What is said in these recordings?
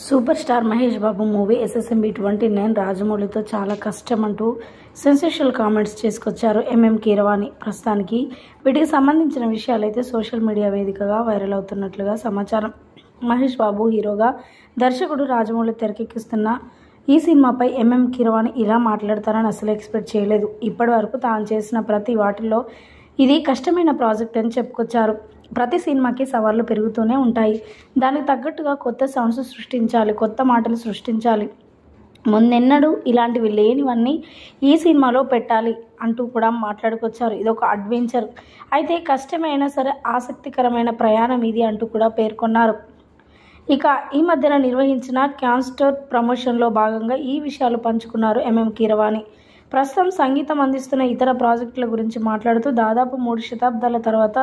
Super star Mahesh Babu movie SSMB 29 రాజమౌళితో చాలా కష్టం అంటూ సెన్సేషనల్ కామెంట్స్ చేసుకొచ్చారు ఎంఎం కీరవాణి. ప్రస్తుతానికి వీటికి సంబంధించిన విషయాలైతే సోషల్ మీడియా వేదికగా వైరల్ అవుతున్నట్లుగా సమాచారం. మహేష్ బాబు హీరోగా దర్శకుడు రాజమౌళి తెరకెక్కిస్తున్న ఈ సినిమాపై ఎంఎం కీరవాణి ఇలా మాట్లాడతారని అసలు ఎక్స్పెక్ట్ చేయలేదు. ఇప్పటి వరకు తాను చేసిన ప్రతి వాటిల్లో ఇది కష్టమైన ప్రాజెక్ట్ అని చెప్పుకొచ్చారు. ప్రతి సినిమాకి సవాళ్లు పెరుగుతూనే ఉంటాయి. దానికి తగ్గట్టుగా కొత్త సౌండ్స్ సృష్టించాలి, కొత్త మాటలు సృష్టించాలి, ముందెన్నడూ ఇలాంటివి లేనివన్నీ ఈ సినిమాలో పెట్టాలి అంటూ కూడా మాట్లాడుకొచ్చారు. ఇదొక అడ్వెంచర్, అయితే కష్టమైనా సరే ఆసక్తికరమైన ప్రయాణం ఇది అంటూ కూడా పేర్కొన్నారు. ఇక ఈ మధ్యన నిర్వహించిన క్యాన్స్టర్ ప్రమోషన్లో భాగంగా ఈ విషయాలు పంచుకున్నారు ఎంఎం కీరవాణి. ప్రస్తుతం సంగీతం అందిస్తున్న ఇతర ప్రాజెక్టుల గురించి మాట్లాడుతూ, దాదాపు 3 శతాబ్దాల తర్వాత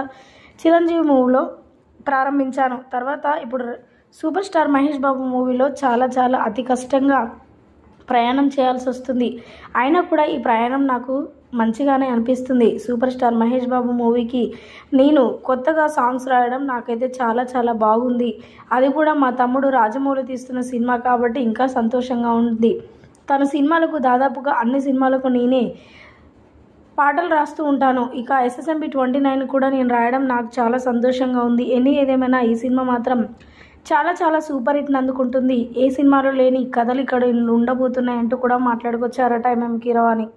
చిరంజీవి మూవీలో ప్రారంభించాను. తర్వాత ఇప్పుడు సూపర్ స్టార్ మహేష్ బాబు మూవీలో చాలా అతి కష్టంగా ప్రయాణం చేయాల్సి వస్తుంది. అయినా కూడా ఈ ప్రయాణం నాకు మంచిగానే అనిపిస్తుంది. సూపర్ స్టార్ మహేష్ బాబు మూవీకి నేను కొత్తగా సాంగ్స్ రాయడం నాకైతే చాలా బాగుంది. అది కూడా మా తమ్ముడు రాజమౌళి తీస్తున్న సినిమా కాబట్టి ఇంకా సంతోషంగా ఉంది. తన సినిమాలకు దాదాపుగా అన్ని సినిమాలకు నేనే పాటలు రాస్తూ ఉంటాను. ఇక ఎస్ఎస్ఎంబి 29 కూడా నేను రాయడం నాకు చాలా సంతోషంగా ఉంది. ఏదేమైనా ఈ సినిమా మాత్రం చాలా సూపర్ హిట్ని అందుకుంటుంది. ఏ సినిమాలో లేని కథలు ఇక్కడ ఉండబోతున్నాయంటూ కూడా మాట్లాడుకొచ్చారట ఎంఎం కీరవాణి.